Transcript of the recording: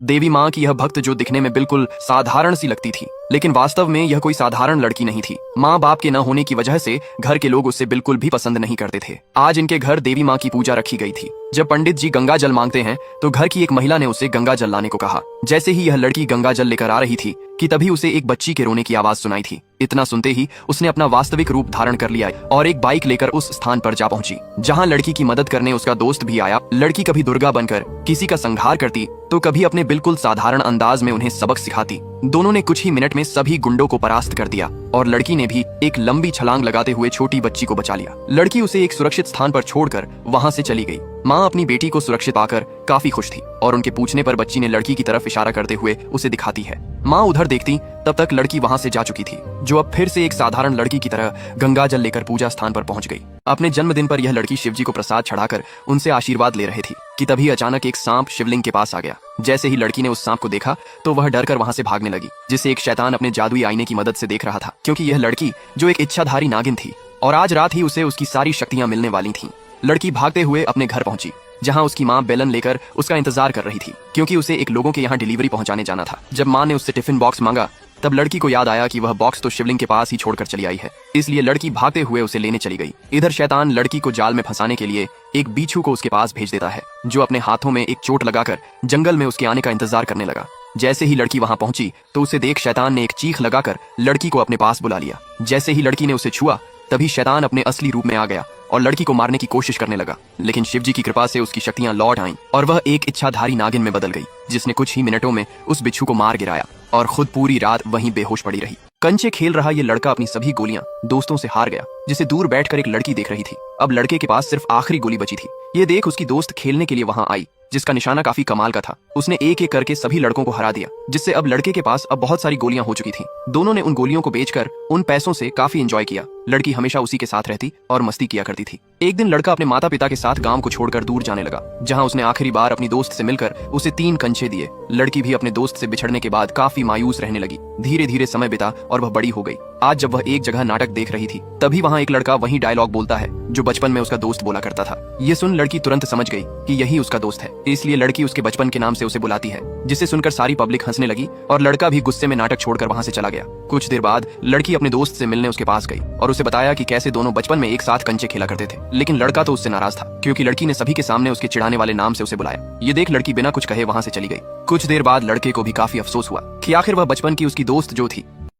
देवी माँ की यह भक्त जो दिखने में बिल्कुल साधारण सी लगती थी, लेकिन वास्तव में यह कोई साधारण लड़की नहीं थी। माँ बाप के न होने की वजह से घर के लोग उससे बिल्कुल भी पसंद नहीं करते थे। आज इनके घर देवी माँ की पूजा रखी गई थी। जब पंडित जी गंगा जल मांगते हैं तो घर की एक महिला ने उसे गंगा जल लाने को कहा। जैसे ही यह लड़की गंगा जल लेकर आ रही थी कि तभी उसे एक बच्ची के रोने की आवाज सुनाई थी। इतना सुनते ही उसने अपना वास्तविक रूप धारण कर लिया और एक बाइक लेकर उस स्थान पर जा पहुंची जहां लड़की की मदद करने उसका दोस्त भी आया। लड़की कभी दुर्गा बनकर किसी का संहार करती तो कभी अपने बिल्कुल साधारण अंदाज में उन्हें सबक सिखाती। दोनों ने कुछ ही मिनट में सभी गुंडों को परास्त कर दिया और लड़की ने भी एक लंबी छलांग लगाते हुए छोटी बच्ची को बचा लिया। लड़की उसे एक सुरक्षित स्थान पर छोड़कर वहां से चली गई। माँ अपनी बेटी को सुरक्षित पाकर काफी खुश थी और उनके पूछने पर बच्ची ने लड़की की तरफ इशारा करते हुए उसे दिखाती है। माँ उधर देखती तब तक लड़की वहां से जा चुकी थी, जो अब फिर से एक साधारण लड़की की तरह गंगा जल लेकर पूजा स्थान पर पहुंच गई। अपने जन्मदिन पर यह लड़की शिवजी को प्रसाद चढ़ाकर उनसे आशीर्वाद ले रही थी कि तभी अचानक एक सांप शिवलिंग के पास आ गया। जैसे ही लड़की ने उस सांप को देखा तो वह डरकर वहां से भागने लगी, जिसे एक शैतान अपने जादुई आईने की मदद से देख रहा था, क्योंकि यह लड़की जो एक इच्छाधारी नागिन थी और आज रात ही उसे उसकी सारी शक्तियां मिलने वाली थीं। लड़की भागते हुए अपने घर पहुंची जहां उसकी माँ बेलन लेकर उसका इंतजार कर रही थी, क्योंकि उसे एक लोगों के यहाँ डिलीवरी पहुंचाने जाना था। जब माँ ने उससे टिफिन बॉक्स मांगा तब लड़की को याद आया कि वह बॉक्स तो शिवलिंग के पास ही छोड़कर चली आई है, इसलिए लड़की भागते हुए उसे लेने चली गई। इधर शैतान लड़की को जाल में फंसाने के लिए एक बिच्छू को उसके पास भेज देता है, जो अपने हाथों में एक चोट लगाकर जंगल में उसके आने का इंतजार करने लगा। जैसे ही लड़की वहां पहुंची तो उसे देख शैतान ने एक चीख लगाकर लड़की को अपने पास बुला लिया। जैसे ही लड़की ने उसे छुआ तभी शैतान अपने असली रूप में आ गया और लड़की को मारने की कोशिश करने लगा, लेकिन शिवजी की कृपा से उसकी शक्तियां लौट आईं और वह एक इच्छाधारी नागिन में बदल गई, जिसने कुछ ही मिनटों में उस बिच्छू को मार गिराया और खुद पूरी रात वहीं बेहोश पड़ी रही। कंचे खेल रहा ये लड़का अपनी सभी गोलियां दोस्तों से हार गया, जिसे दूर बैठकर एक लड़की देख रही थी। अब लड़के के पास सिर्फ आखिरी गोली बची थी। ये देख उसकी दोस्त खेलने के लिए वहां आई, जिसका निशाना काफी कमाल का था। उसने एक एक करके सभी लड़कों को हरा दिया, जिससे अब लड़के के पास अब बहुत सारी गोलियां हो चुकी थीं। दोनों ने उन गोलियों को बेचकर उन पैसों से काफी एंजॉय किया। लड़की हमेशा उसी के साथ रहती और मस्ती किया करती थी। एक दिन लड़का अपने माता पिता के साथ गांव को छोड़कर दूर जाने लगा, जहां उसने आखिरी बार अपनी दोस्त से मिलकर उसे 3 कंचे दिए। लड़की भी अपने दोस्त से बिछड़ने के बाद काफी मायूस रहने लगी। धीरे धीरे समय बिता और वह बड़ी हो गई। आज जब वह एक जगह नाटक देख रही थी तभी वहां एक लड़का वही डायलॉग बोलता है जो बचपन में उसका दोस्त बोला करता था। ये सुन लड़की तुरंत समझ गई कि यही उसका दोस्त है, इसलिए लड़की उसके बचपन के नाम से उसे बुलाती है, जिसे सुनकर सारी पब्लिक हंसने लगी और लड़का भी गुस्से में नाटक छोड़कर वहां से चला गया। कुछ देर बाद लड़की अपने दोस्त से मिलने उसके पास गई और उसे बताया कि कैसे दोनों बचपन में एक साथ कंचे खेला करते थे, लेकिन लड़का तो उससे नाराज था क्योंकि लड़की ने सभी के सामने उसके चिढ़ाने वाले नाम से उसे बुलाया। ये देख लड़की बिना कुछ कहे वहां से चली गई। कुछ देर बाद लड़के को भी काफी अफसोस हुआ कि आखिर वह बचपन की उसकी दोस्त जो थी